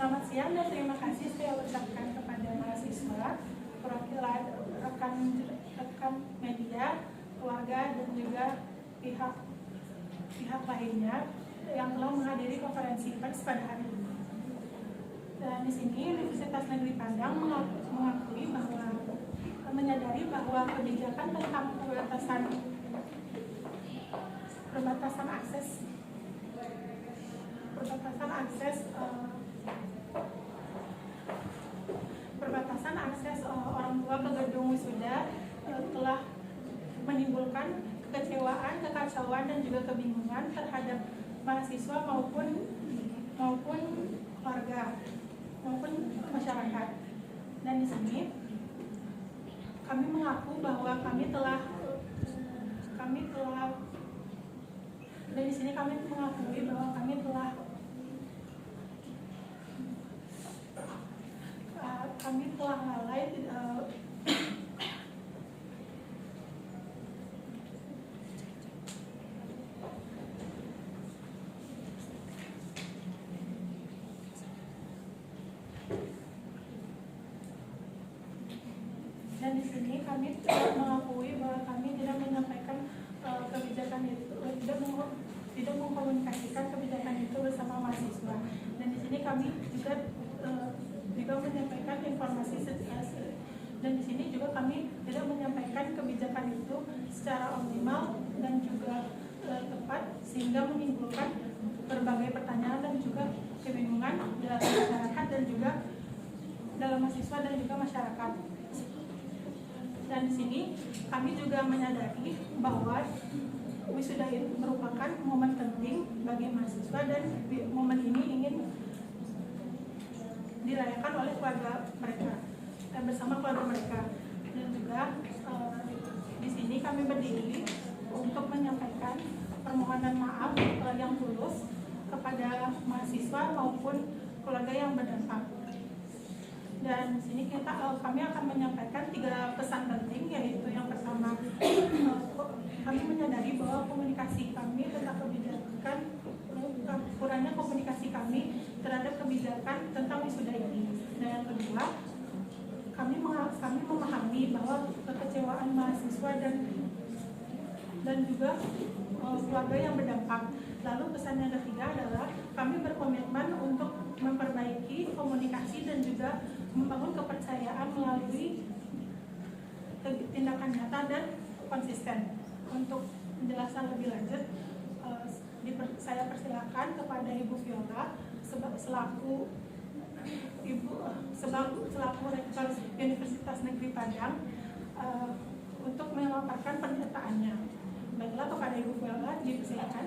Selamat siang dan terima kasih saya ucapkan kepada mahasiswa, perwakilan rekan media, keluarga dan juga pihak lainnya yang telah menghadiri konferensi pers pada hari ini. Dan di sini Universitas Negeri Padang mengakui bahwa menyadari bahwa kebijakan tentang perbatasan akses orang tua ke gedung wisuda telah menimbulkan kekecewaan, kekacauan dan juga kebingungan terhadap mahasiswa maupun keluarga maupun masyarakat. Dan di sini kami mengaku bahwa kami telah lalai dan di sini kami mengakui bahwa kami tidak menyampaikan kebijakan itu, tidak mengkomunikasikan kebijakan itu bersama mahasiswa. Dan di sini kami juga menyampaikan informasi dan di sini juga kami tidak menyampaikan kebijakan itu secara optimal dan juga tepat sehingga menimbulkan berbagai pertanyaan dan juga kebingungan dalam masyarakat dan juga dalam mahasiswa dan juga masyarakat. Dan di sini kami juga menyadari bahwa wisuda itu merupakan momen penting bagi mahasiswa dan momen ini ingin dirayakan oleh keluarga mereka dan bersama keluarga mereka. Dan juga di sini kami berdiri untuk menyampaikan permohonan maaf yang tulus kepada mahasiswa maupun keluarga yang berdampak. Dan di sini kami akan menyampaikan 3 pesan penting, yaitu yang pertama, kami menyadari bahwa komunikasi kami tentang kebijakan, kurangnya komunikasi kami terhadap kebijakan tentang wisuda ini. Dan yang kedua, kami memahami bahwa kekecewaan mahasiswa dan juga keluarga yang berdampak. Lalu pesan yang ketiga adalah kami berkomitmen untuk memperbaiki komunikasi dan juga membangun kepercayaan melalui tindakan nyata dan konsisten. Untuk penjelasan lebih lanjut, saya persilakan kepada Ibu Viola selaku Rektor Universitas Negeri Padang untuk melaporkan pernyataannya. Baiklah, kepada Ibu Viola, dipersilakan.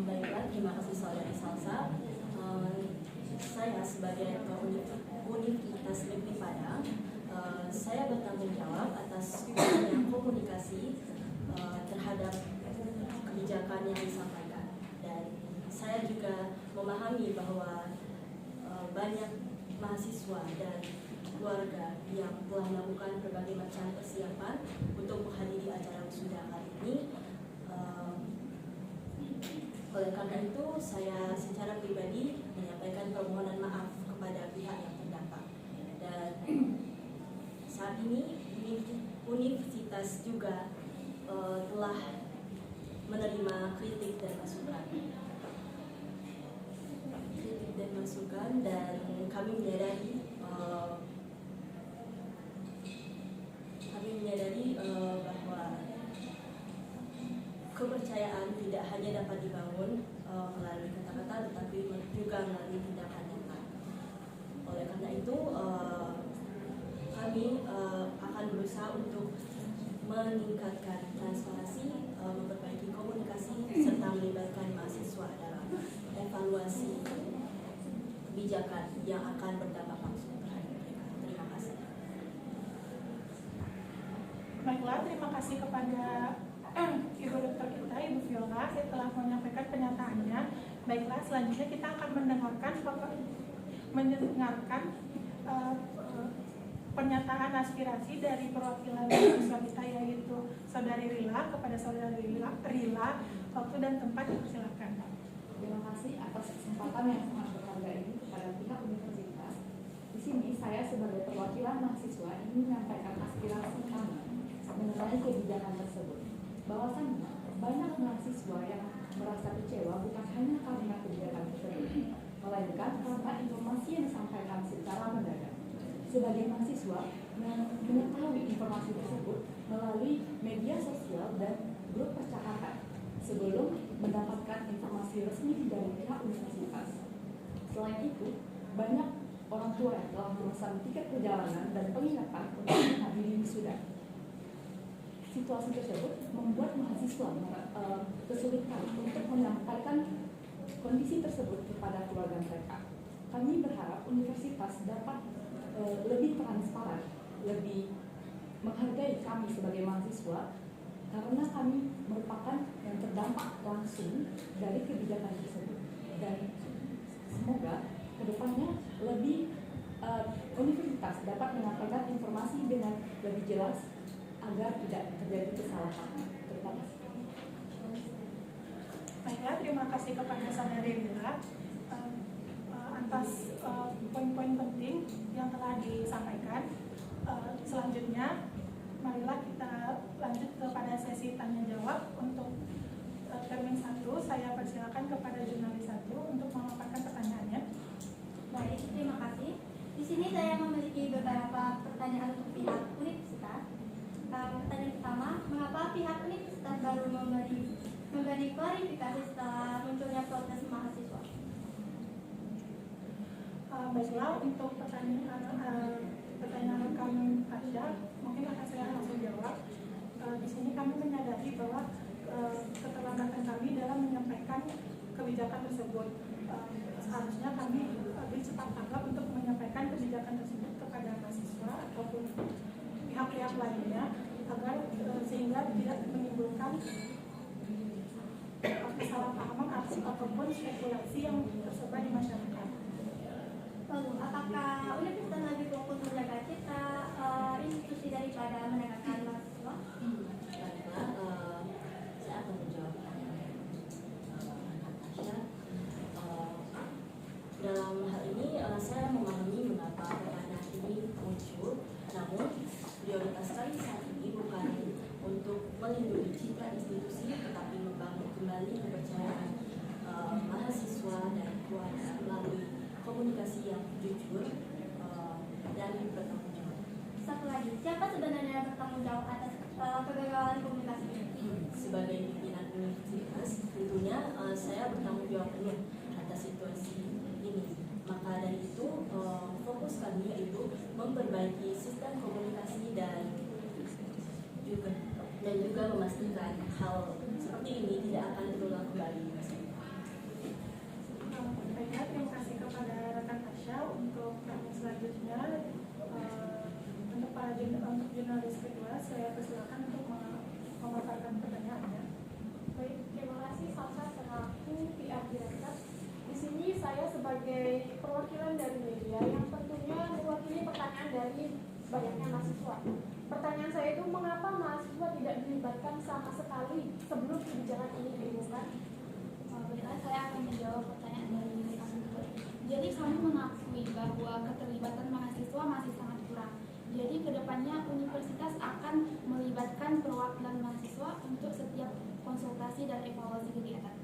Baiklah, terima kasih Saudari Salsa. Saya sebagai Rektor Universitas Negeri Padang, saya bertanggung jawab atas komunikasi terhadap kebijakan yang disampaikan. Dan saya juga memahami bahwa banyak mahasiswa dan keluarga yang telah melakukan berbagai macam persiapan untuk menghadiri acara wisuda kali ini. Oleh karena itu, saya secara pribadi menyampaikan permohonan maaf kepada pihak yang terdampak. Dan saat ini universitas juga telah menerima kritik dan masukan, dan kami menyadari bahwa kepercayaan tidak hanya dapat dibangun melalui kata-kata, tetapi juga melalui tindakan nyata. Oleh karena itu, kami akan berusaha untuk meningkatkan transparansi, memperbaiki komunikasi, serta melibatkan mahasiswa dalam evaluasi kebijakan yang akan berdampak langsung terhadap mereka. Terima kasih. Baiklah, terima kasih kepada Ibu Dokter kita, Ibu Viola, yang telah menyampaikan pernyataannya. Baiklah, selanjutnya kita akan mendengarkan pernyataan aspirasi dari perwakilan mahasiswa kita, yaitu Saudari Rila. Kepada Saudari Rila, waktu dan tempat dipersilakan. Terima kasih atas kesempatan yang sangat berharga ini kepada pihak universitas. Di sini saya sebagai perwakilan mahasiswa ingin menyampaikan aspirasi kami mengenai kebijakan tersebut. Bahwasannya banyak mahasiswa yang merasa kecewa bukan hanya karena kebijakan tersebut, melainkan karena informasi yang disampaikan secara mendadak. Sebagai mahasiswa mengetahui informasi tersebut melalui media sosial dan grup percakapan sebelum mendapatkan informasi resmi dari pihak universitas. Selain itu, banyak orang tua yang telah memesan tiket perjalanan dan penginapan untuk menghadiri wisuda. Situasi tersebut membuat mahasiswa kesulitan untuk menyampaikan kondisi tersebut kepada keluarga mereka. Kami berharap universitas dapat lebih transparan, lebih menghargai kami sebagai mahasiswa, karena kami merupakan yang terdampak langsung dari kebijakan tersebut. Dan semoga kedepannya lebih universitas dapat menyampaikan informasi dengan lebih jelas agar tidak terjadi kesalahan. Terima kasih. Baiklah, terima kasih kepada Saudari Rila atas poin-poin penting yang telah disampaikan. Selanjutnya, marilah kita lanjut kepada sesi tanya jawab. Untuk termin 1, saya persilakan kepada jurnalis 1 untuk memaparkan pertanyaannya. Baik, terima kasih. Di sini saya memiliki beberapa pertanyaan untuk pihak universitas. Pertanyaan pertama, mengapa pihak universitas baru memberi klarifikasi setelah munculnya protes mahasiswa? Baiklah, untuk pertanyaan kami Tasya, mungkin akan saya langsung jawab. Di sini kami menyadari bahwa keterlambatan kami dalam menyampaikan kebijakan tersebut. Seharusnya kami lebih cepat tanggap untuk menyampaikan kebijakan tersebut kepada mahasiswa ataupun pihak-pihak lainnya, agar sehingga tidak menimbulkan kesalahpahaman ataupun spekulasi yang tersebar di masyarakat. Lalu, apakah universitas lebih fokus menjaga citra institusi daripada menegakkan mahasiswa? Baiklah, saya akan menjawab pertanyaan Natasha. Dalam hal ini saya memahami mengapa pertanyaan ini muncul, namun prioritas kami saat ini bukan untuk melindungi citra institusi, tetapi membangun kembali kepercayaan mahasiswa dan keluarga melalui komunikasi yang jujur dan bertanggung jawab. Satu lagi, siapa sebenarnya bertanggung jawab atas kegagalan komunikasi ini? Sebagai pimpinan universitas, tentunya saya bertanggung jawab penuh atas situasi ini. Maka dari itu, fokus kami yaitu memperbaiki sistem komunikasi dan juga memastikan hal seperti ini tidak akan terulang kembali. Baiklah, terima kasih kepada rekan Tasya. Untuk pertanyaan selanjutnya, untuk jurnalis kedua, saya persilakan untuk memaparkan pertanyaannya. Baik, terima kasih Salsa selaku PR Direktur. Di sini saya sebagai perwakilan dari media yang tentunya mewakili pertanyaan dari banyaknya mahasiswa. Pertanyaan saya itu, mengapa mahasiswa tidak dilibatkan sama sekali sebelum kebijakan ini diumumkan? Saya akan menjawab pertanyaan dari rekan tersebut. Jadi kami mengakui bahwa keterlibatan mahasiswa masih sangat kurang. Jadi kedepannya universitas akan melibatkan perwakilan mahasiswa untuk setiap konsultasi dan evaluasi kegiatan.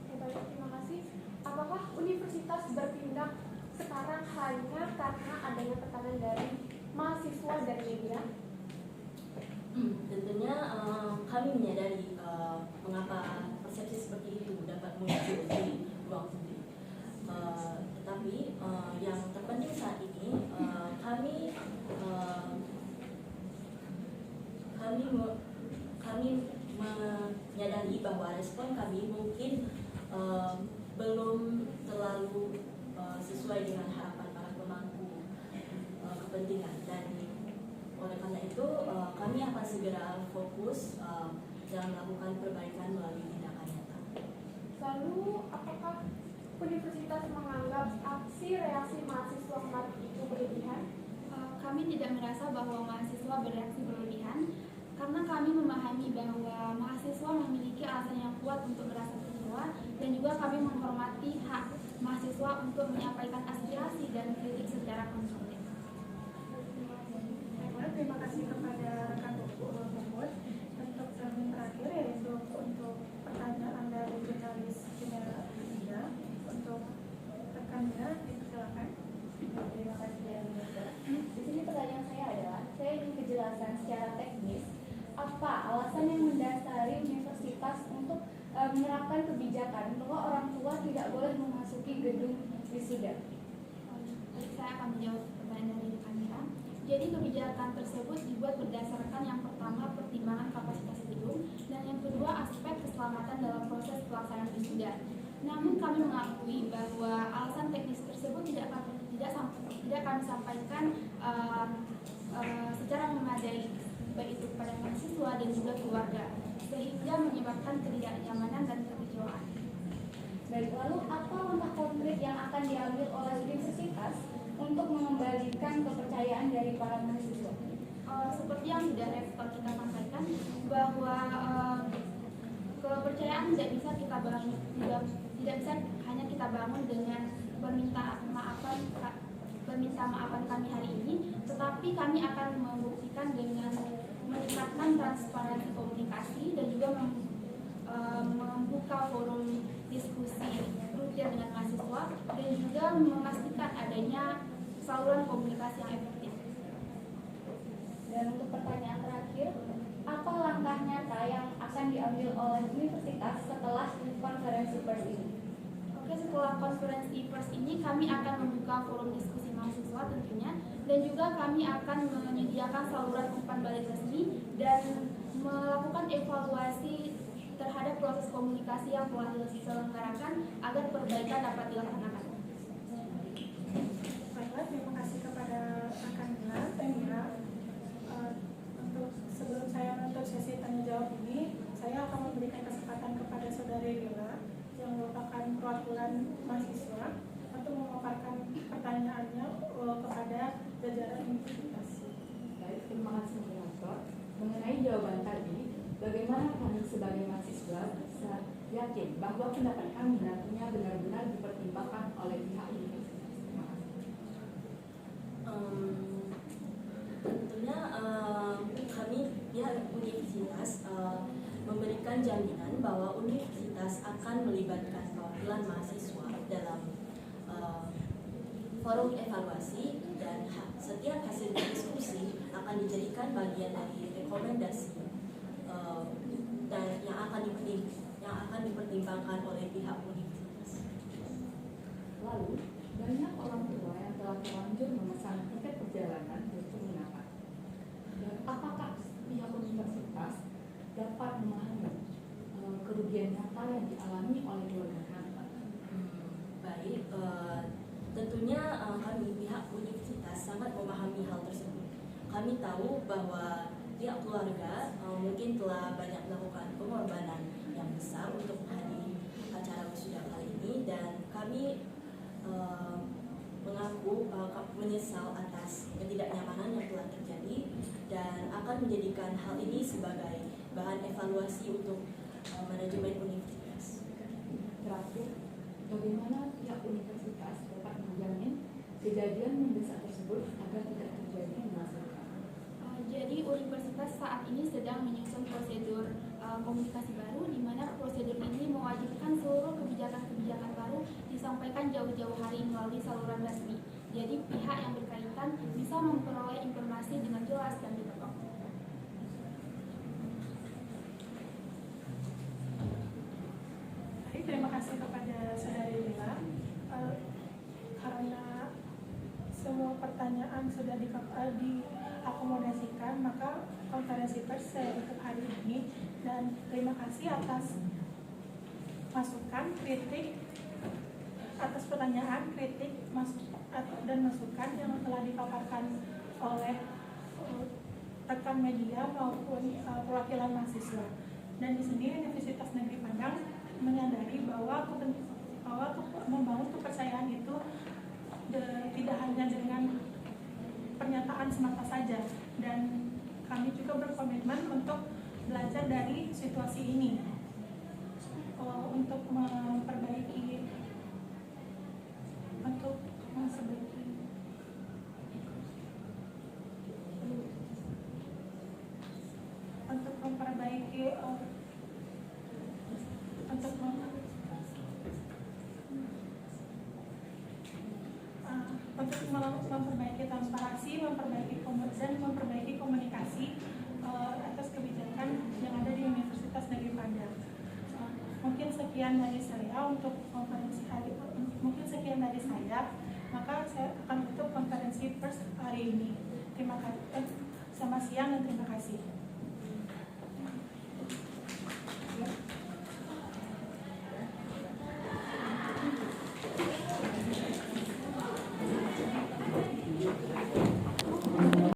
Oke, baik, terima kasih. Apakah universitas bertindak sekarang hanya karena adanya tekanan dari mahasiswa dari media? Tentunya kami menyadari mengapa persepsi seperti itu dapat muncul di ruang publik. Tetapi yang terpenting saat ini kami menyadari bahwa respon kami mungkin belum terlalu sesuai dengan harapan para pemangku kepentingan, dan oleh karena itu kami akan segera fokus dalam melakukan perbaikan melalui tindakan nyata. Lalu, apakah universitas menganggap aksi reaksi mahasiswa kemarin itu berlebihan? Kami tidak merasa bahwa mahasiswa bereaksi berlebihan karena kami memahami bahwa mahasiswa memiliki alasan yang kuat untuk merasa kecewa, dan juga kami menghormati hak mahasiswa untuk menyampaikan aspirasi dan kritik secara konstruktif. Baiklah, terima kasih kepada rekan Puput. Untuk termin terakhir yaitu untuk pertanyaan dari jurnalis Jendela Indonesia, untuk rekannya silakan. Terima kasih ya, Minister. Di sini pertanyaan saya adalah, saya ingin kejelasan secara teknis apa alasan yang mendasari universitas untuk menerapkan kebijakan bahwa orang tua tidak boleh memasuki gedung wisuda. Saya akan menjawab pertanyaan dari kamera. Jadi kebijakan tersebut dibuat berdasarkan yang pertama pertimbangan kapasitas gedung, dan yang kedua aspek keselamatan dalam proses pelaksanaan wisuda. Namun kami mengakui bahwa alasan teknis tersebut tidak kami sampaikan secara memadai, baik itu kepada mahasiswa dan juga keluarga, sehingga menyebabkan ketidaknyamanan dan kekecewaan. Baik, lalu apa langkah konkret yang akan diambil oleh universitas untuk mengembalikan kepercayaan dari para mahasiswa? Seperti yang sudah rektor kita sampaikan, bahwa kepercayaan tidak bisa kita bangun, tidak bisa hanya kita bangun dengan perminta maafan kami hari ini, tetapi kami akan membuktikan dengan meningkatkan transparansi komunikasi dan juga membuka forum diskusi rutin dengan mahasiswa, dan juga memastikan adanya saluran komunikasi yang efektif. Dan untuk pertanyaan terakhir, apa langkah nyata yang akan diambil oleh universitas setelah konferensi pers ini? Oke, setelah konferensi pers ini kami akan membuka forum diskusi mahasiswa tentunya, dan juga kami akan menyediakan saluran umpan balik resmi dan melakukan evaluasi terhadap proses komunikasi yang telah diselenggarakan agar perbaikan dapat dilaksanakan. Baiklah, terima kasih kepada rekan Mira. Untuk sebelum saya menutup sesi tanya jawab ini, saya akan memberikan kesempatan kepada saudari Lila yang merupakan perwakilan mahasiswa untuk memaparkan pertanyaannya kepada jajaran universitas. Baik, terima kasih moderator. Mengenai jawaban tadi, bagaimana kami sebagai mahasiswa bisa yakin bahwa pendapat kami nantinya benar-benar dipertimbangkan oleh pihak universitas? Terima kasih. Tentunya kami pihak universitas memberikan jaminan bahwa universitas akan melibatkan perwakilan mahasiswa dalam forum evaluasi, dan setiap hasil diskusi akan dijadikan bagian dari rekomendasi dan yang akan dipertimbangkan oleh pihak universitas. Lalu, banyak orang tua yang telah terlanjur memesan tiket perjalanan untuk mengapa? Dan apakah pihak universitas dapat memahami kerugian nyata yang dialami oleh keluarga mereka? Baik, tentunya kami pihak universitas sangat memahami hal tersebut. Kami tahu bahwa pihak keluarga mungkin telah banyak melakukan pengorbanan yang besar untuk menghadiri acara wisuda kali ini, dan kami mengaku menyesal atas ketidaknyamanan yang telah terjadi, dan akan menjadikan hal ini sebagai bahan evaluasi untuk manajemen universitas. Terakhir, bagaimana pihak universitas dapat menjamin kejadian mendesak tersebut agar tidak terjadi di masa depan? Jadi universitas saat ini sedang menyusun prosedur komunikasi baru, di mana prosedur ini mewajibkan seluruh kebijakan-kebijakan baru disampaikan jauh-jauh hari melalui saluran resmi. Jadi pihak yang berkaitan bisa memperoleh informasi dengan jelas dan tepat. Baik, terima kasih kepada Saudari Lila. Karena semua pertanyaan sudah diakomodasikan, maka konferensi pers saya tutup hari ini. Dan terima kasih atas masukan, kritik, atas pertanyaan, kritik, dan masukan yang telah dipaparkan oleh rekan media maupun perwakilan mahasiswa. Dan di sini Universitas Negeri Padang menyadari bahwa membangun kepercayaan itu tidak hanya dengan pernyataan semata saja, dan kami juga berkomitmen untuk belajar dari situasi ini untuk memperbaiki transparansi, memperbaiki komunikasi atas kebijakan yang ada di Universitas Negeri Padang. Mungkin sekian dari saya untuk konferensi hari maka saya akan tutup konferensi pers hari ini. Terima kasih. Selamat siang dan terima kasih.